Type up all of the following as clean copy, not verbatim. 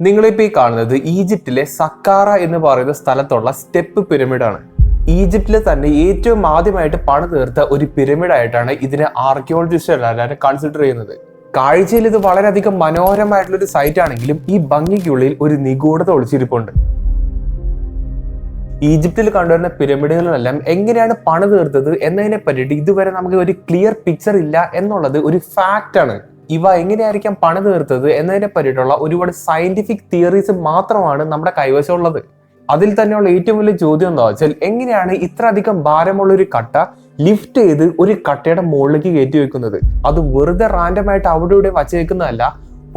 നിങ്ങളിപ്പോൾ ഈ കാണുന്നത് ഈജിപ്തിലെ സക്കാറ എന്ന് പറയുന്ന സ്ഥലത്തുള്ള സ്റ്റെപ്പ് പിരമിഡാണ്. ഈജിപ്തിലെ തന്നെ ഏറ്റവും ആദ്യമായിട്ട് പണി തീർത്ത ഒരു പിരമിഡായിട്ടാണ് ഇതിനെ ആർക്കിയോളജിസ്റ്റ് എല്ലാവരും കൺസിഡർ ചെയ്യുന്നത്. കാഴ്ചയിൽ ഇത് വളരെയധികം മനോഹരമായിട്ടുള്ള ഒരു സൈറ്റ് ആണെങ്കിലും ഈ ഭംഗിക്കുള്ളിൽ ഒരു നിഗൂഢത ഒളിച്ചിരിപ്പുണ്ട്. ഈജിപ്തിൽ കണ്ടുവരുന്ന പിരമിഡുകളെല്ലാം എങ്ങനെയാണ് പണി തീർത്തത് എന്നതിനെ പറ്റിയിട്ട് ഇതുവരെ നമുക്ക് ഒരു ക്ലിയർ പിക്ചർ ഇല്ല എന്നുള്ളത് ഒരു ഫാക്റ്റ് ആണ്. ഇവ എങ്ങനെയായിരിക്കാം പണി തീർത്തത് എന്നതിനെ പറ്റിയിട്ടുള്ള ഒരുപാട് സയന്റിഫിക് തിയറീസ് മാത്രമാണ് നമ്മുടെ കൈവശമുള്ളത്. അതിൽ തന്നെയുള്ള ഏറ്റവും വലിയ ചോദ്യം എന്താ വെച്ചാൽ, എങ്ങനെയാണ് ഇത്ര അധികം ഭാരമുള്ള ഒരു കട്ട ലിഫ്റ്റ് ചെയ്ത് ഒരു കട്ടയുടെ മുകളിലേക്ക് കയറ്റി വെക്കുന്നത്? അത് വെറുതെ റാൻഡമായിട്ട് അവിടെ ഇവിടെ വച്ചേക്കുന്നതല്ല,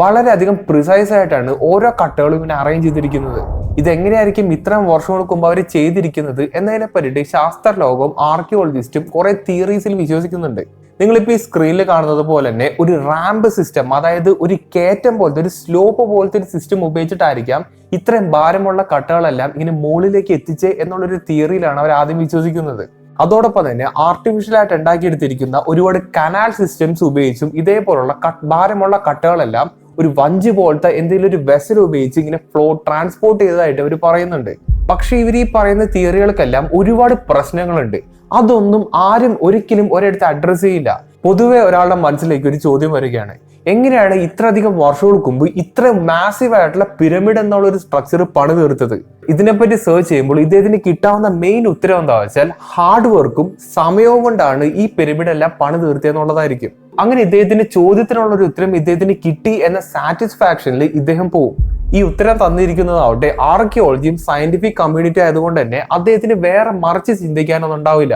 വളരെയധികം പ്രിസൈസ് ആയിട്ടാണ് ഓരോ കട്ടകളും ഇങ്ങനെ അറേഞ്ച് ചെയ്തിരിക്കുന്നത്. ഇതെങ്ങനെയായിരിക്കും ഇത്രയും വർഷങ്ങൾക്ക് മുമ്പ് അവർ ചെയ്തിരിക്കുന്നത് എന്നതിനെ പറ്റിയിട്ട് ശാസ്ത്രലോകവും ആർക്കിയോളജിസ്റ്റും കുറെ തിയറീസിൽ വിശ്വസിക്കുന്നുണ്ട്. നിങ്ങളിപ്പോൾ ഈ സ്ക്രീനിൽ കാണുന്നത് പോലെ തന്നെ ഒരു റാമ്പ് സിസ്റ്റം, അതായത് ഒരു കയറ്റം പോലത്തെ ഒരു സ്ലോപ്പ് പോലത്തെ ഒരു സിസ്റ്റം ഉപയോഗിച്ചിട്ടായിരിക്കാം ഇത്രയും ഭാരമുള്ള കട്ടകളെല്ലാം ഇങ്ങനെ മുകളിലേക്ക് എത്തിച്ചേ എന്നുള്ളൊരു തിയറിയിലാണ് അവർ ആദ്യം വിശ്വസിക്കുന്നത്. അതോടൊപ്പം തന്നെ ആർട്ടിഫിഷ്യൽ ആയിട്ട് ഉണ്ടാക്കിയെടുത്തിരിക്കുന്ന ഒരുപാട് കനാൽ സിസ്റ്റംസ് ഉപയോഗിച്ചും ഇതേപോലുള്ള ഭാരമുള്ള കട്ടകളെല്ലാം ഒരു വഞ്ചി പോലത്തെ എന്തെങ്കിലും ഒരു വെസൽ ഉപയോഗിച്ച് ഇങ്ങനെ ട്രാൻസ്പോർട്ട് ചെയ്തതായിട്ട് അവർ പറയുന്നുണ്ട്. പക്ഷെ ഇവർ ഈ പറയുന്ന തിയറികൾക്കെല്ലാം ഒരുപാട് പ്രശ്നങ്ങളുണ്ട്. അതൊന്നും ആരും ഒരിക്കലും ഒരിടത്ത് അഡ്രസ് ചെയ്യില്ല. പൊതുവെ ഒരാളുടെ മനസ്സിലേക്ക് ഒരു ചോദ്യം വരികയാണ്, എങ്ങനെയാണ് ഇത്രയധികം വർഷങ്ങൾക്ക് മുമ്പ് ഇത്ര മാസീവ് ആയിട്ടുള്ള പിരമിഡ് എന്നുള്ള ഒരു സ്ട്രക്ചർ പണി തീർത്തത്? ഇതിനെപ്പറ്റി സെർച്ച് ചെയ്യുമ്പോൾ ഇദ്ദേഹത്തിന് കിട്ടാവുന്ന മെയിൻ ഉത്തരം എന്താ വെച്ചാൽ, ഹാർഡ് വർക്കും സമയവും കൊണ്ടാണ് ഈ പിരമിഡ് എല്ലാം പണി തീർത്തിയെന്നുള്ളതായിരിക്കും. അങ്ങനെ ഇദ്ദേഹത്തിന്റെ ചോദ്യത്തിനുള്ള ഒരു ഉത്തരം ഇദ്ദേഹത്തിന് കിട്ടി എന്ന സാറ്റിസ്ഫാക്ഷനിൽ ഇദ്ദേഹം പോവും. ഈ ഉത്തരം തന്നിരിക്കുന്നതാവട്ടെ ആർക്കിയോളജിയും സയന്റിഫിക് കമ്മ്യൂണിറ്റി ആയതുകൊണ്ട് തന്നെ അദ്ദേഹത്തിന് വേറെ മറിച്ച് ചിന്തിക്കാനൊന്നും ഉണ്ടാവില്ല.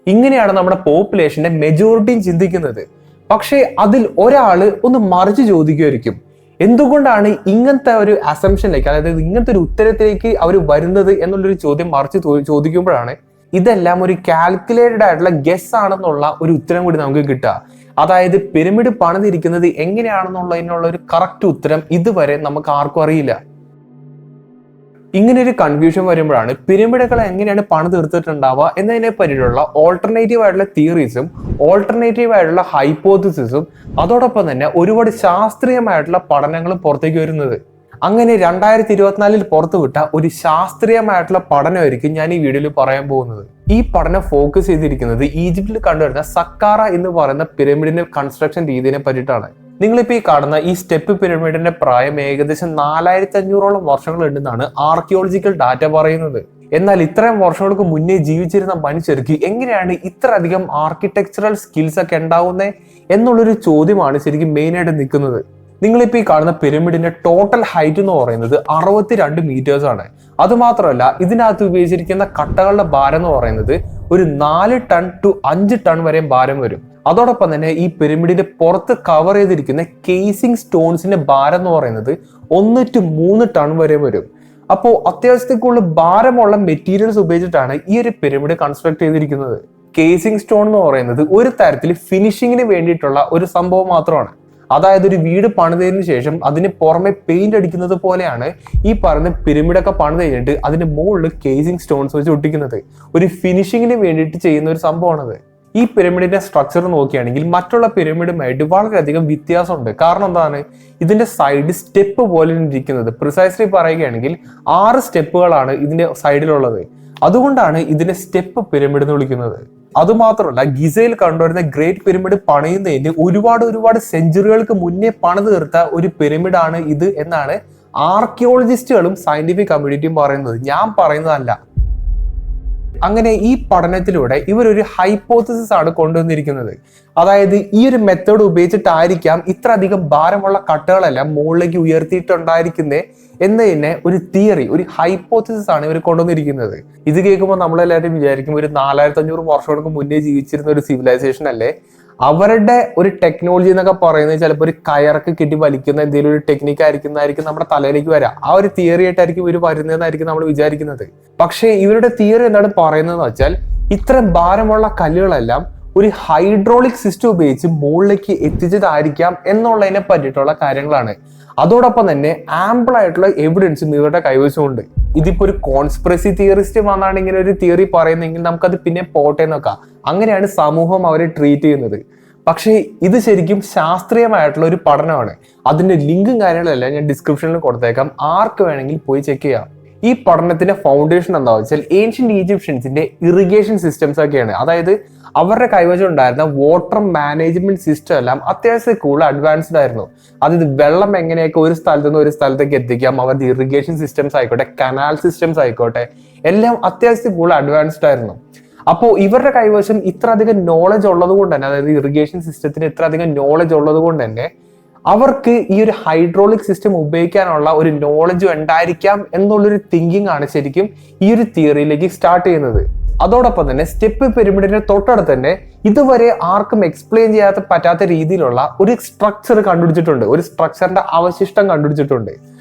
ഇങ്ങനെയാണ് നമ്മുടെ പോപ്പുലേഷന്റെ മെജോറിറ്റിയും ചിന്തിക്കുന്നത്. പക്ഷേ അതിൽ ഒരാള് ഒന്ന് മറിച്ച് ചോദിക്കുമായിരിക്കും, എന്തുകൊണ്ടാണ് ഇങ്ങനത്തെ ഒരു അസംഷനിലേക്ക്, അതായത് ഇങ്ങനത്തെ ഒരു ഉത്തരത്തിലേക്ക് അവർ വരുന്നത് എന്നുള്ളൊരു ചോദ്യം മറിച്ച് ചോദിക്കുമ്പോഴാണ് ഇതെല്ലാം ഒരു കാൽക്കുലേറ്റഡ് ആയിട്ടുള്ള ഗസ് ആണെന്നുള്ള ഒരു ഉത്തരം കൂടി നമുക്ക് കിട്ടുക. അതായത് പിരമിഡ് പണിതിരിക്കുന്നത് എങ്ങനെയാണെന്നുള്ളതിനുള്ള ഒരു കറക്റ്റ് ഉത്തരം ഇതുവരെ നമുക്ക് ആർക്കും അറിയില്ല. ഇങ്ങനെ ഒരു കൺഫ്യൂഷൻ വരുമ്പോഴാണ് പിരമിഡുകൾ എങ്ങനെയാണ് പണി തീർത്തിട്ടുണ്ടാവുക എന്നതിനെ പറ്റിയിട്ടുള്ള ഓൾട്ടർനേറ്റീവ് ആയിട്ടുള്ള തിയറീസും ഓൾട്ടർനേറ്റീവ് ആയിട്ടുള്ള ഹൈപ്പോത്തിസിസും അതോടൊപ്പം തന്നെ ഒരുപാട് ശാസ്ത്രീയമായിട്ടുള്ള പഠനങ്ങളും പുറത്തേക്ക് വരുന്നത്. അങ്ങനെ 2024 പുറത്തുവിട്ട ഒരു ശാസ്ത്രീയമായിട്ടുള്ള പഠനമായിരിക്കും ഞാൻ ഈ വീഡിയോയിൽ പറയാൻ പോകുന്നത്. ഈ പഠനം ഫോക്കസ് ചെയ്തിരിക്കുന്നത് ഈജിപ്തിൽ കണ്ടുവരുന്ന സക്കാറ എന്ന് പറയുന്ന പിരമിഡിന്റെ കൺസ്ട്രക്ഷൻ രീതിയെ പറ്റിയിട്ടാണ്. നിങ്ങളിപ്പോൾ ഈ കാണുന്ന ഈ സ്റ്റെപ്പ് പിരമിഡിന്റെ പ്രായം ഏകദേശം 4500 വർഷങ്ങൾ ഉണ്ടെന്നാണ് ആർക്കിയോളജിക്കൽ ഡാറ്റ പറയുന്നത്. എന്നാൽ ഇത്രയും വർഷങ്ങൾക്ക് മുന്നേ ജീവിച്ചിരുന്ന മനുഷ്യർക്ക് എങ്ങനെയാണ് ഇത്ര അധികം ആർക്കിടെക്ചറൽ സ്കിൽസ് ഒക്കെ ഉണ്ടാവുന്നത് എന്നുള്ളൊരു ചോദ്യമാണ് ശരിക്കും മെയിൻ ആയിട്ട് നിൽക്കുന്നത്. നിങ്ങളിപ്പോൾ ഈ കാണുന്ന പിരമിഡിന്റെ ടോട്ടൽ ഹൈറ്റ് എന്ന് പറയുന്നത് 62 മീറ്റേഴ്സ് ആണ്. അതുമാത്രമല്ല ഇതിനകത്ത് ഉപയോഗിച്ചിരിക്കുന്ന കട്ടകളുടെ ഭാരം എന്ന് പറയുന്നത് ഒരു 4 ടൺ ടു 5 ടൺ വരെ ഭാരം വരും. അതോടൊപ്പം തന്നെ ഈ പിരമിഡിന്റെ പുറത്ത് കവർ ചെയ്തിരിക്കുന്ന കേസിംഗ് സ്റ്റോൺസിന്റെ ഭാരം എന്ന് പറയുന്നത് 1 to 3 ടൺ വരെ വരും. അപ്പോൾ അത്യാവശ്യത്തേക്കുള്ള ഭാരമുള്ള മെറ്റീരിയൽസ് ഉപയോഗിച്ചിട്ടാണ് ഈ ഒരു പിരമിഡ് കൺസ്ട്രക്ട് ചെയ്തിരിക്കുന്നത്. കേസിംഗ് സ്റ്റോൺ എന്ന് പറയുന്നത് ഒരു തരത്തിൽ ഫിനിഷിങ്ങിന് വേണ്ടിയിട്ടുള്ള ഒരു സംഭവം മാത്രമാണ്. അതായത് ഒരു വീട് പണിതതിനു ശേഷം അതിന് പുറമെ പെയിന്റ് അടിക്കുന്നത് പോലെയാണ് ഈ പറയുന്ന പിരമിഡൊക്കെ പണിത് കഴിഞ്ഞിട്ട് അതിന്റെ മുകളിൽ കേസിംഗ് സ്റ്റോൺസ് വെച്ച് ഒട്ടിക്കുന്നത്. ഒരു ഫിനിഷിങ്ങിന് വേണ്ടിയിട്ട് ചെയ്യുന്ന ഒരു സംഭവമാണത്. ഈ പിരമിഡിന്റെ സ്ട്രക്ചർ നോക്കുകയാണെങ്കിൽ മറ്റുള്ള പിരമിഡുമായിട്ട് വളരെയധികം വ്യത്യാസമുണ്ട്. കാരണം എന്താണ്, ഇതിന്റെ സൈഡ് സ്റ്റെപ്പ് പോലെ ഇരിക്കുന്നത്. പ്രിസൈസ്ലി പറയുകയാണെങ്കിൽ 6 സ്റ്റെപ്പുകളാണ് ഇതിന്റെ സൈഡിലുള്ളത്. അതുകൊണ്ടാണ് ഇതിനെ സ്റ്റെപ്പ് പിരമിഡ് എന്ന് വിളിക്കുന്നത്. അതുമാത്രമല്ല ഗിസയിൽ കണ്ടുവരുന്ന ഗ്രേറ്റ് പിരമിഡ് പണിയുന്നതിന് ഒരുപാട് സെഞ്ചുറികൾക്ക് മുന്നേ പണി തീർത്ത ഒരു പിരമിഡാണ് ഇത് എന്നാണ് ആർക്കിയോളജിസ്റ്റുകളും സയന്റിഫിക് കമ്മ്യൂണിറ്റിയും പറയുന്നത്. ഞാൻ പറയുന്നതല്ല. അങ്ങനെ ഈ പഠനത്തിലൂടെ ഇവരൊരു ഹൈപ്പോത്തിസിസ് ആണ് കൊണ്ടുവന്നിരിക്കുന്നത്. അതായത് ഈ ഒരു മെത്തേഡ് ഉപയോഗിച്ചിട്ടായിരിക്കാം ഇത്ര അധികം ഭാരമുള്ള കട്ടകളെല്ലാം മുകളിലേക്ക് ഉയർത്തിയിട്ടുണ്ടായിരിക്കുന്നത് എന്നതിനെ ഒരു തിയറി, ഒരു ഹൈപ്പോത്തിസിസ് ആണ് ഇവർ കൊണ്ടുവന്നിരിക്കുന്നത്. ഇത് കേൾക്കുമ്പോൾ നമ്മളെല്ലാവരും വിചാരിക്കും ഒരു 4500 വർഷങ്ങൾക്ക് മുന്നേ ജീവിച്ചിരുന്ന ഒരു സിവിലൈസേഷൻ അല്ലേ, അവരുടെ ഒരു ടെക്നോളജി എന്നൊക്കെ പറയുന്നത് ചിലപ്പോൾ ഒരു കയറൊക്കെ കെട്ടി വലിക്കുന്ന എന്തെങ്കിലും ഒരു ടെക്നിക്ക് ആയിരിക്കും നമ്മുടെ തലയിലേക്ക് വരാം. ആ ഒരു തിയറി ആയിട്ടായിരിക്കും ഇവർ വരുന്നതെന്നായിരിക്കും നമ്മൾ വിചാരിക്കുന്നത്. പക്ഷേ ഇവരുടെ തിയറി എന്താണ് പറയുന്നതെന്ന് വെച്ചാൽ, ഇത്തരം ഭാരമുള്ള കല്ലുകളെല്ലാം ഒരു ഹൈഡ്രോളിക് സിസ്റ്റം ഉപയോഗിച്ച് മുകളിലേക്ക് എത്തിച്ചതായിരിക്കാം എന്നുള്ളതിനെ പറ്റിയിട്ടുള്ള കാര്യങ്ങളാണ്. അതോടൊപ്പം തന്നെ ആംപിൾ ആയിട്ടുള്ള എവിഡൻസും ഇവരുടെ കൈവശമുണ്ട്. ഇതിപ്പോ ഒരു കോൺസ്പിറസി തിയറിസ്റ്റ് വന്നാണ് ഇങ്ങനെ ഒരു തിയറി പറയുന്നതെങ്കിൽ നമുക്കത് പിന്നെ പോട്ടെ നോക്കാം. അങ്ങനെയാണ് സമൂഹം അവരെ ട്രീറ്റ് ചെയ്യുന്നത്. പക്ഷേ ഇത് ശരിക്കും ശാസ്ത്രീയമായിട്ടുള്ള ഒരു പഠനമാണ്. അതിന്റെ ലിങ്കും കാര്യങ്ങളെല്ലാം ഞാൻ ഡിസ്ക്രിപ്ഷനിൽ കൊടുത്തേക്കാം, ആർക്ക് വേണമെങ്കിൽ പോയി ചെക്ക് ചെയ്യാം. ഈ പഠനത്തിന്റെ ഫൗണ്ടേഷൻ എന്താ വെച്ചാൽ ഏൻഷ്യന്റ് ഈജിപ്ഷ്യൻസിന്റെ ഇറിഗേഷൻ സിസ്റ്റംസ് ഒക്കെയാണ്. അതായത് അവരുടെ കൈവശം ഉണ്ടായിരുന്ന വാട്ടർ മാനേജ്മെന്റ് സിസ്റ്റം എല്ലാം അത്യാവശ്യം കൂടുതൽ അഡ്വാൻസ്ഡ് ആയിരുന്നു. അതായത് വെള്ളം എങ്ങനെയൊക്കെ ഒരു സ്ഥലത്ത് നിന്ന് ഒരു സ്ഥലത്തേക്ക് എത്തിക്കാം, അവരുടെ ഇറിഗേഷൻ സിസ്റ്റംസ് ആയിക്കോട്ടെ, കനാൽ സിസ്റ്റംസ് ആയിക്കോട്ടെ, എല്ലാം അത്യാവശ്യം കൂടുതൽ അഡ്വാൻസ്ഡ് ആയിരുന്നു. അപ്പോൾ ഇവരുടെ കൈവശം ഇത്ര അധികം നോളജ് ഉള്ളത് കൊണ്ട് തന്നെ, അതായത് ഇറിഗേഷൻ സിസ്റ്റത്തിന് ഇത്ര അധികം നോളജ് ഉള്ളത് കൊണ്ട് തന്നെ അവർക്ക് ഈ ഒരു ഹൈഡ്രോളിക് സിസ്റ്റം ഉപയോഗിക്കാനുള്ള ഒരു നോളജ് ഉണ്ടായിരിക്കാം എന്നുള്ളൊരു തിങ്കിങ് ആണ് ശരിക്കും ഈ ഒരു തിയറിയിലേക്ക് സ്റ്റാർട്ട് ചെയ്യുന്നത്. അതോടൊപ്പം തന്നെ സ്റ്റെപ്പ് പിരമിഡിന്റെ തൊട്ടടുത്ത് തന്നെ ഇതുവരെ ആർക്കും എക്സ്പ്ലെയിൻ ചെയ്യാത്ത പറ്റാത്ത രീതിയിലുള്ള ഒരു സ്ട്രക്ചർ കണ്ടുപിടിച്ചിട്ടുണ്ട്, ഒരു സ്ട്രക്ചറിന്റെ അവശിഷ്ടം കണ്ടുപിടിച്ചിട്ടുണ്ട്.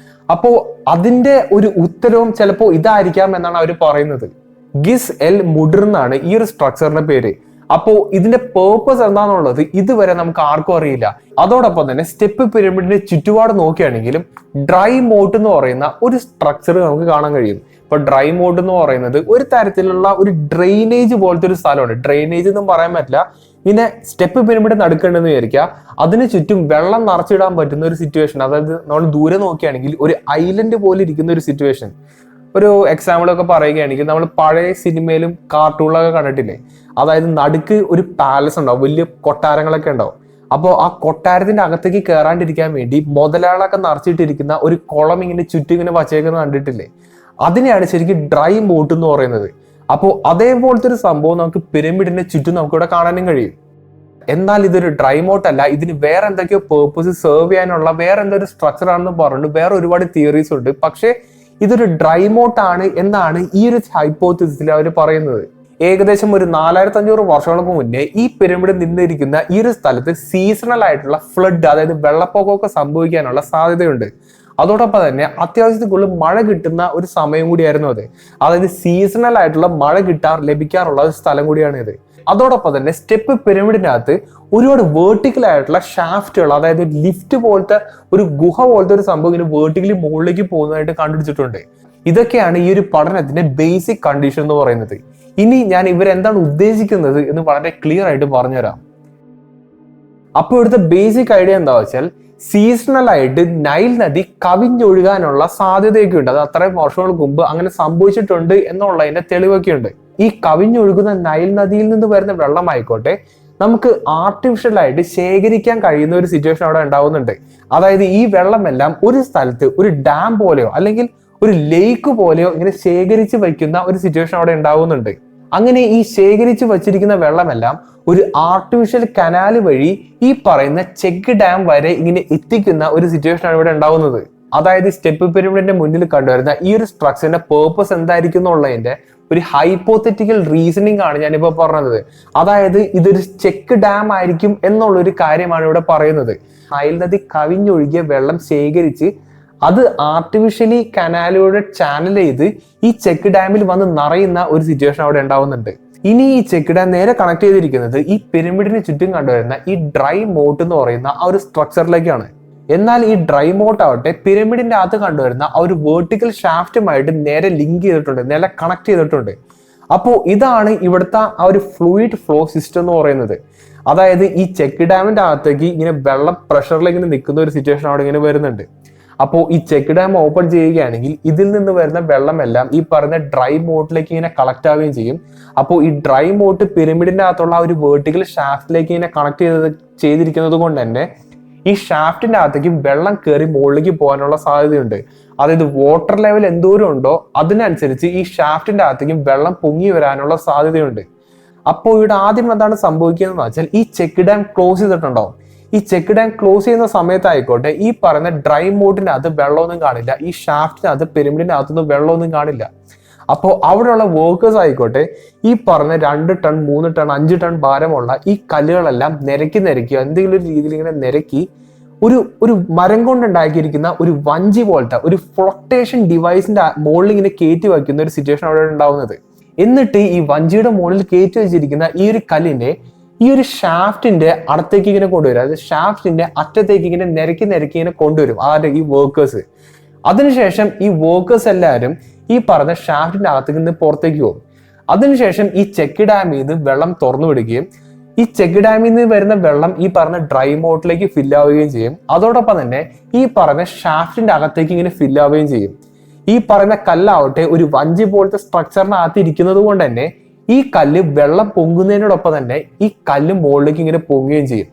അപ്പോ അതിന്റെ ഒരു ഉത്തരവും ചിലപ്പോൾ ഇതായിരിക്കാം എന്നാണ് അവർ പറയുന്നത്. ഗിസ് എൽ മുഡിർ എന്നാണ് ഈ ഒരു സ്ട്രക്ചറിന്റെ പേര്. അപ്പോ ഇതിന്റെ പേർപ്പസ് എന്താണെന്നുള്ളത് ഇതുവരെ നമുക്ക് ആർക്കും അറിയില്ല. അതോടൊപ്പം തന്നെ സ്റ്റെപ്പ് പിരമിഡിന്റെ ചുറ്റുപാട് നോക്കുകയാണെങ്കിലും ഡ്രൈ മോട്ട് എന്ന് പറയുന്ന ഒരു സ്ട്രക്ചർ നമുക്ക് കാണാൻ കഴിയും. ഇപ്പൊ ഡ്രൈ മോട്ട് എന്ന് പറയുന്നത് ഒരു തരത്തിലുള്ള ഒരു ഡ്രെയിനേജ് പോലത്തെ ഒരു സ്ഥലമാണ്. ഡ്രെയിനേജ് എന്നും പറയാൻ പറ്റില്ല. ഇങ്ങനെ സ്റ്റെപ്പ് പിരമിഡ് നടക്കേണ്ടെന്ന് വിചാരിക്കുക, അതിന് ചുറ്റും വെള്ളം നിറച്ചിടാൻ പറ്റുന്ന ഒരു സിറ്റുവേഷൻ. അതായത് നമ്മൾ ദൂരെ നോക്കുകയാണെങ്കിൽ ഒരു ഐലൻഡ് പോലെ ഇരിക്കുന്ന ഒരു സിറ്റുവേഷൻ. ഒരു എക്സാമ്പിൾ ഒക്കെ പറയുകയാണെങ്കിൽ നമ്മൾ പഴയ സിനിമയിലും കാർട്ടൂണിലൊക്കെ കണ്ടിട്ടില്ലേ, അതായത് നടുക്ക് ഒരു പാലസ് ഉണ്ടാവും, വലിയ കൊട്ടാരങ്ങളൊക്കെ ഉണ്ടാവും. അപ്പോൾ ആ കൊട്ടാരത്തിന്റെ അകത്തേക്ക് കയറാണ്ടിരിക്കാൻ വേണ്ടി മുതലാളൊക്കെ നിറച്ചിട്ടിരിക്കുന്ന ഒരു കുളം ഇങ്ങനെ ചുറ്റും ഇങ്ങനെ വച്ചേക്കുന്നത് കണ്ടിട്ടില്ലേ, അതിനെയാണ് ശരിക്കും ഡ്രൈ മോട്ട് എന്ന് പറയുന്നത്. അപ്പോൾ അതേപോലത്തെ ഒരു സംഭവം നമുക്ക് പിരമിഡിന്റെ ചുറ്റും നമുക്കിവിടെ കാണാനും കഴിയും. എന്നാൽ ഇതൊരു ഡ്രൈ മോട്ട് അല്ല, ഇതിന് വേറെ എന്തൊക്കെയോ പേർപ്പസ് സെർവ് ചെയ്യാനുള്ള വേറെ എന്തൊരു സ്ട്രക്ചർ ആണെന്ന് പറഞ്ഞിട്ട് വേറെ ഒരുപാട് തിയറീസ് ഉണ്ട്. പക്ഷേ ഇതൊരു ഡ്രൈ മോട്ട് ആണ് എന്നാണ് ഈ ഒരു ഹൈപ്പോത്തിസിസിൽ അവർ പറയുന്നത്. ഏകദേശം ഒരു 4500 വർഷങ്ങൾക്ക് മുന്നേ ഈ പിരമിഡ് നിന്നിരിക്കുന്ന ഈ ഒരു സ്ഥലത്ത് സീസണൽ ആയിട്ടുള്ള ഫ്ലഡ്, അതായത് വെള്ളപ്പൊക്കമൊക്കെ സംഭവിക്കാനുള്ള സാധ്യതയുണ്ട്. അതോടൊപ്പം തന്നെ അത്യാവശ്യത്തിൽ കൂടുതൽ മഴ കിട്ടുന്ന ഒരു സമയം കൂടിയായിരുന്നു അത്. അതായത് സീസണൽ ആയിട്ടുള്ള മഴ ലഭിക്കാറുള്ള ഒരു സ്ഥലം കൂടിയാണ് ഇത്. അതോടൊപ്പം തന്നെ സ്റ്റെപ്പ് പിരമിഡിനകത്ത് ഒരുപാട് വേർട്ടിക്കൽ ആയിട്ടുള്ള ഷാഫ്റ്റുകൾ, അതായത് ലിഫ്റ്റ് പോലത്തെ ഒരു ഗുഹ പോലത്തെ ഒരു സംഭവം ഇങ്ങനെ വേർട്ടിക്കലി മുകളിലേക്ക് പോകുന്നതായിട്ട് കണ്ടുപിടിച്ചിട്ടുണ്ട്. ഇതൊക്കെയാണ് ഈ ഒരു പഠനത്തിന്റെ ബേസിക് കണ്ടീഷൻ എന്ന് പറയുന്നത്. ഇനി ഞാൻ ഇവരെന്താണ് ഉദ്ദേശിക്കുന്നത് എന്ന് വളരെ ക്ലിയർ ആയിട്ട് പറഞ്ഞുതരാം. അപ്പോൾ ഇവിടുത്തെ ബേസിക് ഐഡിയ എന്താ വെച്ചാൽ, സീസണൽ ആയിട്ട് നൈൽ നദി കവിഞ്ഞൊഴുകാനുള്ള സാധ്യതയൊക്കെ ഉണ്ട്. അത് അത്രയും വർഷങ്ങൾക്ക് മുമ്പ് അങ്ങനെ സംഭവിച്ചിട്ടുണ്ട് എന്നുള്ളതിന്റെ തെളിവൊക്കെ ഉണ്ട്. ഈ കവിഞ്ഞൊഴുകുന്ന നൈൽ നദിയിൽ നിന്ന് വരുന്ന വെള്ളമായിക്കോട്ടെ നമുക്ക് ആർട്ടിഫിഷ്യൽ ആയിട്ട് ശേഖരിക്കാൻ കഴിയുന്ന ഒരു സിറ്റുവേഷൻ അവിടെ ഉണ്ടാവുന്നുണ്ട്. അതായത് ഈ വെള്ളമെല്ലാം ഒരു സ്ഥലത്ത് ഒരു ഡാം പോലെയോ അല്ലെങ്കിൽ ഒരു ലേക്ക് പോലെയോ ഇങ്ങനെ ശേഖരിച്ച് വയ്ക്കുന്ന ഒരു സിറ്റുവേഷൻ അവിടെ ഉണ്ടാവുന്നുണ്ട്. അങ്ങനെ ഈ ശേഖരിച്ച് വച്ചിരിക്കുന്ന വെള്ളമെല്ലാം ഒരു ആർട്ടിഫിഷ്യൽ കനാല് വഴി ഈ പറയുന്ന ചെക്ക് ഡാം വരെ ഇങ്ങനെ എത്തിക്കുന്ന ഒരു സിറ്റുവേഷൻ ആണ് ഇവിടെ ഉണ്ടാവുന്നത്. അതായത് സ്റ്റെപ്പ് പിരമിഡിന്റെ മുന്നിൽ കണ്ടുവരുന്ന ഈ ഒരു സ്ട്രക്ചറിന്റെ പേർപ്പസ് എന്തായിരിക്കും എന്നുള്ളതിന്റെ ഒരു ഹൈപ്പോത്തറ്റിക്കൽ റീസണിങ് ആണ് ഞാനിപ്പോ പറഞ്ഞത്. അതായത് ഇതൊരു ചെക്ക് ഡാം ആയിരിക്കും എന്നുള്ളൊരു കാര്യമാണ് ഇവിടെ പറയുന്നത്. നൈൽ നദി കവിഞ്ഞൊഴുകിയ വെള്ളം ശേഖരിച്ച് അത് ആർട്ടിഫിഷ്യലി കനാലിലൂടെ ചാനൽ ചെയ്ത് ഈ ചെക്ക് ഡാമിൽ വന്ന് നിറയുന്ന ഒരു സിറ്റുവേഷൻ അവിടെ ഉണ്ടാവുന്നുണ്ട്. ഇനി ഈ ചെക്ക് ഡാം നേരെ കണക്ട് ചെയ്തിരിക്കുന്നത് ഈ പിരമിഡിന് ചുറ്റും കണ്ടുവരുന്ന ഈ ഡ്രൈ മോട്ട് എന്ന് പറയുന്ന ആ ഒരു സ്ട്രക്ചറിലേക്കാണ്. എന്നാൽ ഈ ഡ്രൈ മോട്ട് ആവട്ടെ പിരമിഡിന്റെ അകത്ത് കണ്ടുവരുന്ന ആ ഒരു വേർട്ടിക്കൽ ഷാഫ്റ്റുമായിട്ട് നേരെ ലിങ്ക് ചെയ്തിട്ടുണ്ട്, നേരെ കണക്ട് ചെയ്തിട്ടുണ്ട്. അപ്പോൾ ഇതാണ് ഇവിടുത്തെ ആ ഒരു ഫ്ലൂയിഡ് ഫ്ലോ സിസ്റ്റം എന്ന് പറയുന്നത്. അതായത് ഈ ചെക്ക് ഡാമിന്റെ അകത്തേക്ക് ഇങ്ങനെ വെള്ളം പ്രഷറിൽ ഇങ്ങനെ നിൽക്കുന്ന ഒരു സിറ്റുവേഷൻ അവിടെ ഇങ്ങനെ വരുന്നുണ്ട്. അപ്പോൾ ഈ ചെക്ക് ഡാം ഓപ്പൺ ചെയ്യുകയാണെങ്കിൽ ഇതിൽ നിന്ന് വരുന്ന വെള്ളമെല്ലാം ഈ പറയുന്ന ഡ്രൈ മോട്ടിലേക്ക് ഇങ്ങനെ കളക്ട് ആവുകയും ചെയ്യും. അപ്പോൾ ഈ ഡ്രൈ മോട്ട് പിരമിഡിന്റെ അകത്തുള്ള ആ ഒരു വേർട്ടിക്കൽ ഷാഫ്റ്റിലേക്ക് ഇങ്ങനെ കണക്ട് ചെയ്തിരിക്കുന്നത് കൊണ്ട് തന്നെ ഈ ഷാഫ്റ്റിന്റെ അകത്തേക്ക് വെള്ളം കയറി മുകളിലേക്ക് പോകാനുള്ള സാധ്യതയുണ്ട്. അതായത് വാട്ടർ ലെവൽ എന്തോരം ഉണ്ടോ അതിനനുസരിച്ച് ഈ ഷാഫ്റ്റിന്റെ അകത്തേക്ക് വെള്ളം പൊങ്ങി വരാനുള്ള സാധ്യതയുണ്ട്. അപ്പോൾ ഇവിടെ ആദ്യം എന്താണ് സംഭവിക്കുന്നതെന്ന് വെച്ചാൽ ഈ ചെക്ക് ഡാം ക്ലോസ് ചെയ്തിട്ടുണ്ടാവും. ഈ ചെക്ക് ഡാം ക്ലോസ് ചെയ്യുന്ന സമയത്തായിക്കോട്ടെ ഈ പറയുന്ന ഡ്രൈ മോട്ടിനകത്ത് വെള്ളമൊന്നും കാണില്ല, ഈ ഷാഫ്റ്റിനകത്ത് പിരമിഡിന്റെ അകത്തൊന്നും വെള്ളമൊന്നും കാണില്ല. അപ്പോൾ അവിടെയുള്ള വർക്കേഴ്സ് ആയിക്കോട്ടെ ഈ പറഞ്ഞ 2 ടൺ 3 ടൺ 5 ടൺ ഭാരമുള്ള ഈ കല്ലുകളെല്ലാം നിരക്കി എന്തെങ്കിലും ഒരു രീതിയിൽ ഇങ്ങനെ നിരക്കി ഒരു മരം കൊണ്ടുണ്ടാക്കിയിരിക്കുന്ന ഒരു വഞ്ചി പോലത്തെ ഒരു ഫ്ലോട്ടേഷൻ ഡിവൈസിന്റെ മുകളിൽ ഇങ്ങനെ കയറ്റി വയ്ക്കുന്ന ഒരു സിറ്റുവേഷൻ അവിടെ ഉണ്ടാവുന്നത്. എന്നിട്ട് ഈ വഞ്ചിയുടെ മുകളിൽ കയറ്റി വെച്ചിരിക്കുന്ന ഈ ഒരു കല്ലിനെ ഈ ഒരു ഷാഫ്റ്റിന്റെ അടുത്തേക്ക് ഇങ്ങനെ കൊണ്ടുവരും. അതായത് ഷാഫ്റ്റിന്റെ അറ്റത്തേക്ക് ഇങ്ങനെ നിരക്കി ഇങ്ങനെ കൊണ്ടുവരും ഈ വർക്കേഴ്സ്. അതിനുശേഷം ഈ വർക്കേഴ്സ് എല്ലാവരും ഈ പറഞ്ഞ ഷാഫ്റ്റിന്റെ അകത്തേക്ക് നിന്ന് പുറത്തേക്ക് പോകും. അതിനുശേഷം ഈ ചെക്ക് ഡാമിൽ നിന്ന് വെള്ളം തുറന്നു വിടുകയും ഈ ചെക്ക് ഡാമിൽ നിന്ന് വരുന്ന വെള്ളം ഈ പറഞ്ഞ ഡ്രൈ മോട്ടിലേക്ക് ഫില്ല് ആവുകയും ചെയ്യും. അതോടൊപ്പം തന്നെ ഈ പറഞ്ഞ ഷാഫ്റ്റിന്റെ അകത്തേക്ക് ഇങ്ങനെ ഫില്ല് ആവുകയും ചെയ്യും. ഈ പറയുന്ന കല്ലാവട്ടെ ഒരു വഞ്ചി പോലത്തെ സ്ട്രക്ചറിനകത്ത് ഇരിക്കുന്നത് കൊണ്ട് തന്നെ ഈ കല്ല് വെള്ളം പൊങ്ങുന്നതിനോടൊപ്പം തന്നെ ഈ കല്ല് മുകളിലേക്ക് ഇങ്ങനെ പൊങ്ങുകയും ചെയ്യും.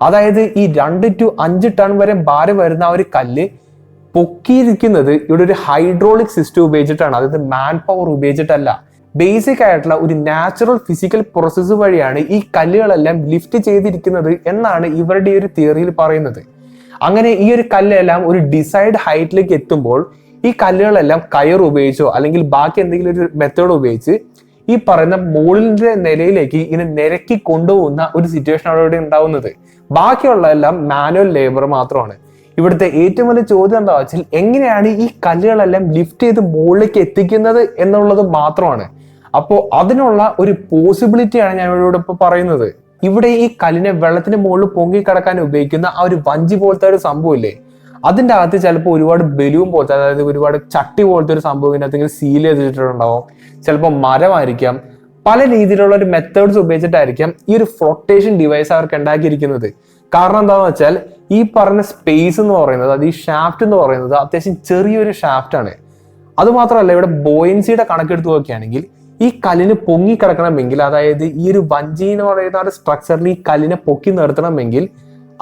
അതായത് ഈ 2 to 5 ടൺ വരെ ഭാരം വരുന്ന ആ ഒരു കല്ല് പൊക്കിയിരിക്കുന്നത് ഇവിടെ ഒരു ഹൈഡ്രോളിക് സിസ്റ്റം ഉപയോഗിച്ചിട്ടാണ്. അതായത് മാൻ പവർ ഉപയോഗിച്ചിട്ടല്ല. ബേസിക് ആയിട്ടുള്ള ഒരു നാച്ചുറൽ ഫിസിക്കൽ പ്രോസസ്സ് വഴിയാണ് ഈ കല്ലുകളെല്ലാം ലിഫ്റ്റ് ചെയ്തിരിക്കുന്നത് എന്നാണ് ഇവരുടെ ഒരു തിയറിയിൽ പറയുന്നത്. അങ്ങനെ ഈ ഒരു കല്ലെല്ലാം ഒരു ഡിസൈഡ് ഹൈറ്റിലേക്ക് എത്തുമ്പോൾ ഈ കല്ലുകളെല്ലാം കയർ ഉപയോഗിച്ചോ അല്ലെങ്കിൽ ബാക്കി എന്തെങ്കിലും ഒരു മെത്തേഡ് ഉപയോഗിച്ച് ഈ പറയുന്ന മുകളിലെ നിലയിലേക്ക് ഇങ്ങനെ നിരക്കി കൊണ്ടുപോകുന്ന ഒരു സിറ്റുവേഷൻ അവിടെ ഉണ്ടാവുന്നത്. ബാക്കിയുള്ളതെല്ലാം മാനുവൽ ലേബർ മാത്രമാണ്. ഇവിടുത്തെ ഏറ്റവും വലിയ ചോദ്യം എന്താ വെച്ചാൽ എങ്ങനെയാണ് ഈ കല്ലുകളെല്ലാം ലിഫ്റ്റ് ചെയ്ത് മുകളിലേക്ക് എത്തിക്കുന്നത് എന്നുള്ളത് മാത്രമാണ്. അപ്പോൾ അതിനുള്ള ഒരു പോസിബിലിറ്റിയാണ് ഞാൻ ഇവിടെ ഇപ്പൊ പറയുന്നത്. ഇവിടെ ഈ കല്ലിനെ വെള്ളത്തിന് മുകളിൽ പൊങ്ങി കിടക്കാൻ ഉപയോഗിക്കുന്ന ആ ഒരു വഞ്ചി പോലത്തെ ഒരു സംഭവം ഇല്ലേ, അതിന്റെ അകത്ത് ചിലപ്പോൾ ഒരുപാട് ബലൂൺ പോലത്തെ, അതായത് ഒരുപാട് ചട്ടി പോലത്തെ ഒരു സംഭവം ഇതിനകത്ത് സീൽ ചെയ്തിട്ടുണ്ടാവും. ചിലപ്പോൾ മരമായിരിക്കാം. പല രീതിയിലുള്ള ഒരു മെത്തേഡ്സ് ഉപയോഗിച്ചിട്ടായിരിക്കാം ഈ ഒരു ഫ്ലോട്ടേഷൻ ഡിവൈസ് അവർക്ക് ഉണ്ടാക്കിയിരിക്കുന്നത്. കാരണം എന്താണെന്ന് വെച്ചാൽ ഈ പറഞ്ഞ സ്പേസ് എന്ന് പറയുന്നത്, അത് ഈ ഷാഫ്റ്റ് എന്ന് പറയുന്നത് അത്യാവശ്യം ചെറിയൊരു ഷാഫ്റ്റ് ആണ്. അതുമാത്രമല്ല ഇവിടെ ബോയൻസിയുടെ കണക്കെടുത്ത് നോക്കുകയാണെങ്കിൽ ഈ കല്ലിന് പൊങ്ങി കിടക്കണമെങ്കിൽ, അതായത് ഈ ഒരു വഞ്ചി എന്ന് പറയുന്ന ഒരു സ്ട്രക്ചറിൽ ഈ കല്ലിനെ പൊക്കി നിർത്തണമെങ്കിൽ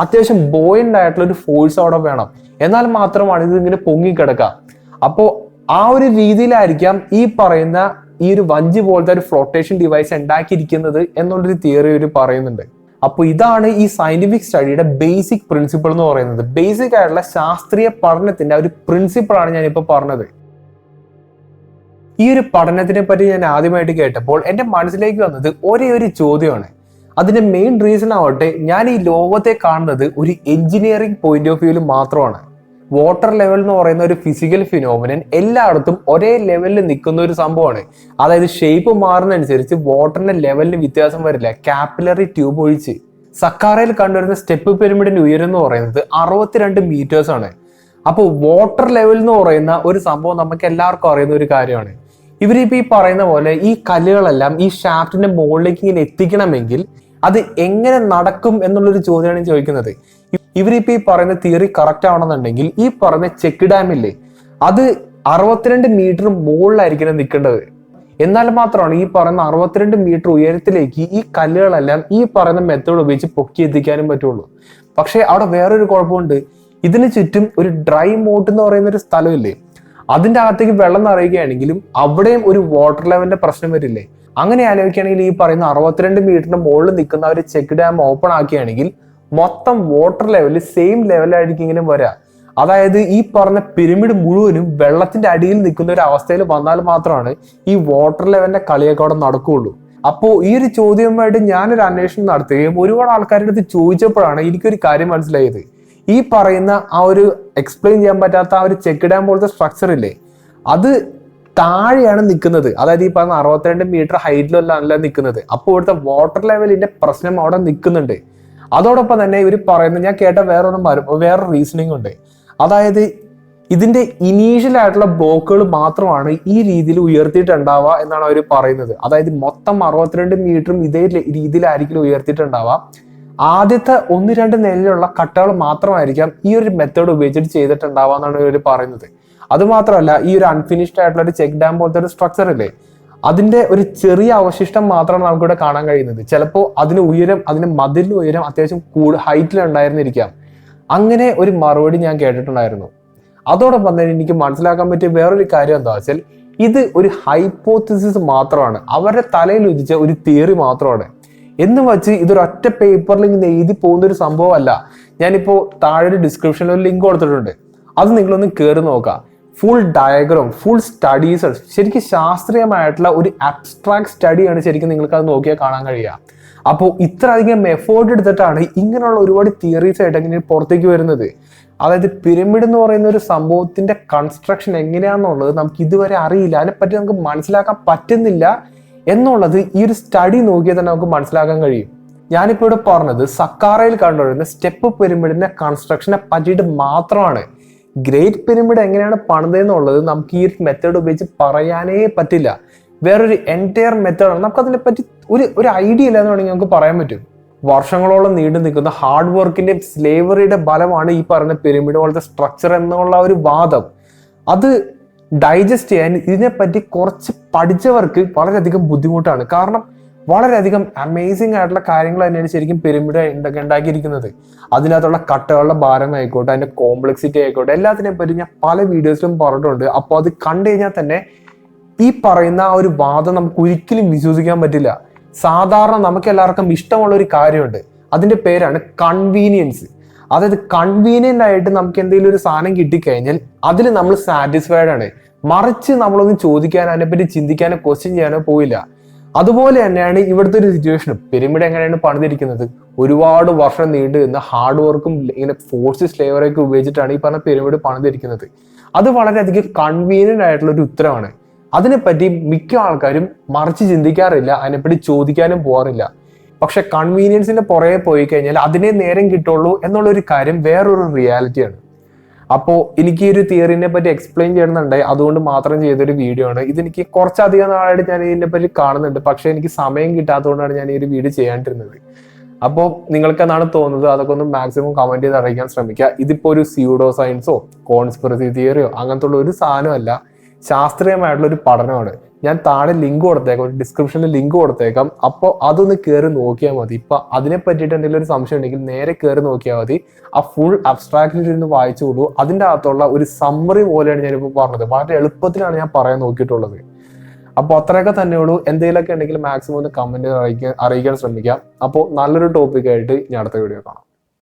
അത്യാവശ്യം ബോയന്റ് ആയിട്ടുള്ള ഒരു ഫോഴ്സ് അവിടെ വേണം. എന്നാൽ മാത്രമാണ് ഇത് ഇങ്ങനെ പൊങ്ങി കിടക്കുക. അപ്പോ ആ ഒരു രീതിയിലായിരിക്കാം ഈ പറയുന്ന ഈ ഒരു വഞ്ചി പോലത്തെ ഒരു ഫ്ലോട്ടേഷൻ ഡിവൈസ് ഉണ്ടാക്കിയിരിക്കുന്നത് എന്നുള്ളൊരു തിയറി ഒരു പറയുന്നുണ്ട്. അപ്പോൾ ഇതാണ് ഈ സയന്റിഫിക് സ്റ്റഡിയുടെ ബേസിക് പ്രിൻസിപ്പിൾ എന്ന് പറയുന്നത്. ബേസിക് ആയിട്ടുള്ള ശാസ്ത്രീയ പഠനത്തിന്റെ ഒരു പ്രിൻസിപ്പിളാണ് ഞാനിപ്പോൾ പറഞ്ഞത്. ഈ ഒരു പഠനത്തിനെ പറ്റി ഞാൻ ആദ്യമായിട്ട് കേട്ടപ്പോൾ എൻ്റെ മനസ്സിലേക്ക് വന്നത് ഒരേ ഒരു ചോദ്യമാണ്. അതിന്റെ മെയിൻ റീസൺ ആവട്ടെ, ഞാൻ ഈ ലോകത്തെ കാണുന്നത് ഒരു എഞ്ചിനീയറിംഗ് പോയിന്റ് ഓഫ് വ്യൂവിൽ മാത്രമാണ്. വാട്ടർ ലെവൽ എന്ന് പറയുന്ന ഒരു ഫിസിക്കൽ ഫിനോമിനൻ എല്ലായിടത്തും ഒരേ ലെവലിൽ നിൽക്കുന്ന ഒരു സംഭവമാണ്. അതായത് ഷേപ്പ് മാറുന്നതനുസരിച്ച് വാട്ടറിന്റെ ലെവലിന് വ്യത്യാസം വരില്ല, കാപ്പിലറി ട്യൂബ് ഒഴിച്ച്. സക്കാറയിൽ കണ്ടുവരുന്ന സ്റ്റെപ്പ് പിരമിഡിന്റെ ഉയരം എന്ന് പറയുന്നത് 62 മീറ്റേഴ്സ് ആണ്. അപ്പോൾ വാട്ടർ ലെവൽ എന്ന് പറയുന്ന ഒരു സംഭവം നമുക്ക് എല്ലാവർക്കും അറിയുന്ന ഒരു കാര്യമാണ്. ഇവരിപ്പോ ഈ പറയുന്ന പോലെ ഈ കല്ലുകളെല്ലാം ഈ ഷാഫ്റ്റിന്റെ മുകളിലേക്ക് ഇങ്ങനെ എത്തിക്കണമെങ്കിൽ അത് എങ്ങനെ നടക്കും എന്നുള്ളൊരു ചോദ്യമാണ് ചോദിക്കുന്നത്. ഇവരിപ്പോ ഈ പറയുന്ന തിയറി കറക്റ്റ് ആവണമെന്നുണ്ടെങ്കിൽ ഈ പറയുന്ന ചെക്ക് ഡാമില്ലേ, അത് 62 മീറ്റർ മുകളിലായിരിക്കണം നിൽക്കേണ്ടത്. എന്നാൽ മാത്രമാണ് ഈ പറയുന്ന 62 മീറ്റർ ഉയരത്തിലേക്ക് ഈ കല്ലുകളെല്ലാം ഈ പറയുന്ന മെത്തേഡ് ഉപയോഗിച്ച് പൊക്കി എത്തിക്കാനും പറ്റുള്ളൂ. പക്ഷെ അവിടെ വേറൊരു കുഴപ്പമുണ്ട്. ഇതിന് ചുറ്റും ഒരു ഡ്രൈ മോട്ട് എന്ന് പറയുന്ന ഒരു സ്ഥലമില്ലേ, അതിന്റെ അകത്തേക്ക് വെള്ളം നിറയുകയാണെങ്കിലും അവിടെയും ഒരു വാട്ടർ ലെവലിന്റെ പ്രശ്നം വരില്ലേ. അങ്ങനെ ആലോചിക്കുകയാണെങ്കിൽ ഈ പറയുന്ന 62 മീറ്ററിന്റെ മുകളിൽ നിൽക്കുന്ന ഒരു ചെക്ക് ഡാം ഓപ്പൺ ആക്കുകയാണെങ്കിൽ മൊത്തം വാട്ടർ ലെവല് സെയിം ലെവലായിരിക്കും ഇങ്ങനെ വരിക. അതായത് ഈ പറഞ്ഞ പിരമിഡ് മുഴുവനും വെള്ളത്തിന്റെ അടിയിൽ നിൽക്കുന്ന ഒരു അവസ്ഥയിൽ വന്നാൽ മാത്രമാണ് ഈ വാട്ടർ ലെവലിന്റെ കളിയൊക്കെ അവിടെ നടക്കുകയുള്ളൂ. അപ്പോൾ ഈ ഒരു ചോദ്യവുമായിട്ട് ഞാനൊരു അന്വേഷണം നടത്തുകയും ഒരുപാട് ആൾക്കാരുടെ അടുത്ത് ചോദിച്ചപ്പോഴാണ് എനിക്കൊരു കാര്യം മനസ്സിലായത്. ഈ പറയുന്ന ആ ഒരു എക്സ്പ്ലെയിൻ ചെയ്യാൻ പറ്റാത്ത ആ ഒരു ചെക്ക് ഡാം പോലത്തെ സ്ട്രക്ചർ ഇല്ലേ, അത് താഴെയാണ് നിൽക്കുന്നത്. അതായത് ഈ പറഞ്ഞ 62 മീറ്റർ ഹൈറ്റിലല്ല നിൽക്കുന്നത്. അപ്പോൾ ഇവിടുത്തെ വാട്ടർ ലെവലിന്റെ പ്രശ്നം അവിടെ നിൽക്കുന്നുണ്ട്. അതോടൊപ്പം തന്നെ ഇവർ പറയുന്നത് ഞാൻ കേട്ട വേറൊരു റീസണിങ് ഉണ്ട്. അതായത് ഇതിന്റെ ഇനീഷ്യൽ ആയിട്ടുള്ള ബ്ലോക്കുകൾ മാത്രമാണ് ഈ രീതിയിൽ ഉയർത്തിയിട്ടുണ്ടാവുക എന്നാണ് അവർ പറയുന്നത്. അതായത് മൊത്തം 62 മീറ്ററും ഇതേ രീതിയിലായിരിക്കും ഉയർത്തിയിട്ടുണ്ടാവുക. ആദ്യത്തെ 1-2 നിലയിലുള്ള കട്ടകൾ മാത്രമായിരിക്കാം ഈ ഒരു മെത്തേഡ് ഉപയോഗിച്ചിട്ട് ചെയ്തിട്ടുണ്ടാവുക എന്നാണ് ഇവർ പറയുന്നത്. അതുമാത്രമല്ല ഈ ഒരു അൺഫിനിഷ്ഡ് ആയിട്ടുള്ള ഒരു ചെക്ക് ഡാം പോലത്തെ ഒരു സ്ട്രക്ചർ അല്ലേ, അതിന്റെ ഒരു ചെറിയ അവശിഷ്ടം മാത്രമാണ് നമുക്കിവിടെ കാണാൻ കഴിയുന്നത്. ചിലപ്പോൾ അതിന് മതിലിന് ഉയരം അത്യാവശ്യം ഹൈറ്റിൽ ഉണ്ടായിരുന്നിരിക്കാം. അങ്ങനെ ഒരു മറുപടി ഞാൻ കേട്ടിട്ടുണ്ടായിരുന്നു. അതോടൊപ്പം തന്നെ എനിക്ക് മനസ്സിലാക്കാൻ പറ്റിയ വേറൊരു കാര്യം എന്താ വെച്ചാൽ ഇത് ഒരു ഹൈപ്പോത്തിസിസ് മാത്രമാണ്, അവരുടെ തലയിൽ ഉദിച്ച ഒരു തിയറി മാത്രമാണ്. എന്ന് വെച്ച് ഇതൊരൊറ്റ പേപ്പറിൽ ഇങ്ങനെ എഴുതി പോകുന്ന ഒരു സംഭവമല്ല. ഞാനിപ്പോ താഴെ ഒരു ഡിസ്ക്രിപ്ഷനിൽ ഒരു ലിങ്ക് കൊടുത്തിട്ടുണ്ട്, അത് നിങ്ങളൊന്ന് കയറി നോക്കാം. ഫുൾ ഡയഗ്രാം, ഫുൾ സ്റ്റഡീസ്, ശരിക്കും ശാസ്ത്രീയമായിട്ടുള്ള ഒരു അബ്സ്ട്രാക്ട് സ്റ്റഡിയാണ് ശരിക്കും നിങ്ങൾക്ക് അത് നോക്കിയാൽ കാണാൻ കഴിയുക. അപ്പോൾ ഇത്ര അധികം എഫേർട്ട് എടുത്തിട്ടാണ് ഇങ്ങനെയുള്ള ഒരുപാട് തിയറീസ് ആയിട്ട് ഇങ്ങനെ പുറത്തേക്ക് വരുന്നത്. അതായത് പിരമിഡ് എന്ന് പറയുന്ന ഒരു സംഭവത്തിന്റെ കൺസ്ട്രക്ഷൻ എങ്ങനെയാണെന്നുള്ളത് നമുക്ക് ഇതുവരെ അറിയില്ല, അതിനെപ്പറ്റി നമുക്ക് മനസ്സിലാക്കാൻ പറ്റുന്നില്ല എന്നുള്ളത് ഈ ഒരു സ്റ്റഡി നോക്കിയാൽ തന്നെ നമുക്ക് മനസ്സിലാക്കാൻ കഴിയും. ഞാനിപ്പോൾ ഇവിടെ പറഞ്ഞത് സക്കാറയിൽ കണ്ടുവരുന്ന സ്റ്റെപ്പ് പിരമിഡിന്റെ കൺസ്ട്രക്ഷനെ പറ്റിയിട്ട് മാത്രമാണ്. ഗ്രേറ്റ് പിരമിഡ് എങ്ങനെയാണ് പണിതെന്നുള്ളത് നമുക്ക് ഈ മെത്തേഡ് ഉപയോഗിച്ച് പറയാനേ പറ്റില്ല. വേറൊരു എൻറ്റയർ മെത്തേഡാണ്, നമുക്ക് അതിനെ പറ്റി ഒരു ഐഡിയ ഇല്ല എന്ന് വേണമെങ്കിൽ നമുക്ക് പറയാൻ പറ്റും. വർഷങ്ങളോളം നീണ്ടു നിൽക്കുന്ന ഹാർഡ് വർക്കിന്റെ സ്ലേവറിയുടെ ഫലമാണ് ഈ പറയുന്ന പിരമിഡ് പോലത്തെ സ്ട്രക്ചർ എന്നുള്ള ഒരു വാദം. അത് ഡൈജസ്റ്റ് ചെയ്യാൻ ഇതിനെപ്പറ്റി കുറച്ച് പഠിച്ചവർക്ക് വളരെയധികം ബുദ്ധിമുട്ടാണ്. കാരണം വളരെയധികം അമേസിംഗ് ആയിട്ടുള്ള കാര്യങ്ങൾ തന്നെയാണ് ശരിക്കും പിരമിഡ് ഉണ്ടാക്കിയിരിക്കുന്നത്. അതിനകത്തുള്ള കട്ടകളുടെ ഭാരം ആയിക്കോട്ടെ, അതിന്റെ കോംപ്ലക്സിറ്റി ആയിക്കോട്ടെ, എല്ലാത്തിനെ പറ്റി ഞാൻ പല വീഡിയോസിലും പറഞ്ഞിട്ടുണ്ട്. അപ്പോൾ അത് കണ്ടു കഴിഞ്ഞാൽ തന്നെ ഈ പറയുന്ന ആ ഒരു വാദം നമുക്ക് ഒരിക്കലും വിശ്വസിക്കാൻ പറ്റില്ല. സാധാരണ നമുക്ക് എല്ലാവർക്കും ഇഷ്ടമുള്ള ഒരു കാര്യമുണ്ട്, അതിന്റെ പേരാണ് കൺവീനിയൻസ്. അതായത് കൺവീനിയന്റ് ആയിട്ട് നമുക്ക് എന്തെങ്കിലും ഒരു സാധനം കിട്ടിക്കഴിഞ്ഞാൽ അതിൽ നമ്മൾ സാറ്റിസ്ഫൈഡ് ആണ്. മറിച്ച് നമ്മളൊന്നും ചോദിക്കാനോ അതിനെപ്പറ്റി ചിന്തിക്കാനോ ക്വസ്റ്റ്യൻ ചെയ്യാനോ പോയില്ല. അതുപോലെ തന്നെയാണ് ഇവിടുത്തെ ഒരു സിറ്റുവേഷൻ. പിരമിഡ് എങ്ങനെയാണ് പണിതിരിക്കുന്നത്? ഒരുപാട് വർഷം നീണ്ടു നിന്ന ഹാർഡ് വർക്കും ഇങ്ങനെ ഫോഴ്സ് സ്ലേവറൊക്കെ ഉപയോഗിച്ചിട്ടാണ് ഈ പറഞ്ഞ പിരമിഡ് പണിതിരിക്കുന്നത്. അത് വളരെയധികം കൺവീനിയന്റ് ആയിട്ടുള്ള ഒരു ഉത്തരവാണ്. അതിനെപ്പറ്റി മിക്ക ആൾക്കാരും മറിച്ച് ചിന്തിക്കാറില്ല, അതിനെപ്പറ്റി ചോദിക്കാനും പോകാറില്ല. പക്ഷെ കൺവീനിയൻസിന്റെ പുറകെ പോയി കഴിഞ്ഞാൽ അതിനെ നേരം കിട്ടുള്ളൂ എന്നുള്ളൊരു കാര്യം വേറൊരു റിയാലിറ്റിയാണ്. അപ്പോൾ എനിക്ക് ഈ ഒരു തിയറിനെ പറ്റി എക്സ്പ്ലെയിൻ ചെയ്യണമെന്നുണ്ടായി, അതുകൊണ്ട് മാത്രം ചെയ്തൊരു വീഡിയോ ആണ്. ഇതെനിക്ക് കുറച്ചധികം നാളായിട്ട് ഞാൻ ഇതിനെ പറ്റി കാണുന്നുണ്ട്, പക്ഷെ എനിക്ക് സമയം കിട്ടാത്തതുകൊണ്ടാണ് ഞാൻ ഈ ഒരു വീഡിയോ ചെയ്യാണ്ടിരുന്നത്. അപ്പോൾ നിങ്ങൾക്ക് എന്നാണ് തോന്നുന്നത് അതൊക്കെ ഒന്ന് മാക്സിമം കമന്റ് ചെയ്ത് അറിയിക്കാൻ ശ്രമിക്കുക. ഇതിപ്പോ ഒരു സ്യൂഡോ സയൻസോ കോൺസ്പിറസി തിയറിയോ അങ്ങനത്തെ ഉള്ള ഒരു സാധനമല്ല, ശാസ്ത്രീയമായിട്ടുള്ള ഒരു പഠനമാണ്. ഞാൻ താഴെ ലിങ്ക് കൊടുത്തേക്കാം, ഡിസ്ക്രിപ്ഷനിൽ ലിങ്ക് കൊടുത്തേക്കാം. അപ്പോൾ അതൊന്ന് കയറി നോക്കിയാൽ മതി. ഇപ്പൊ അതിനെ പറ്റിയിട്ട് എന്തെങ്കിലും ഒരു സംശയം ഉണ്ടെങ്കിൽ നേരെ കയറി നോക്കിയാൽ മതി. ആ ഫുൾ അബ്സ്ട്രാക്റ്റിൽ നിന്ന് വായിച്ചുകൊള്ളൂ. അതിൻ്റെ അകത്തുള്ള ഒരു സമ്മറി പോലെയാണ് ഞാനിപ്പോൾ പറഞ്ഞത്. വളരെ എളുപ്പത്തിലാണ് ഞാൻ പറയാൻ നോക്കിയിട്ടുള്ളത്. അപ്പോൾ അത്രയൊക്കെ തന്നെയുള്ളൂ. എന്തെങ്കിലുമൊക്കെ ഉണ്ടെങ്കിൽ മാക്സിമം ഒന്ന് കമന്റ് അറിയിക്കാൻ ശ്രമിക്കാം. അപ്പോൾ നല്ലൊരു ടോപ്പിക്കായിട്ട് ഞാൻ അടുത്ത വീഡിയോ കാണാം.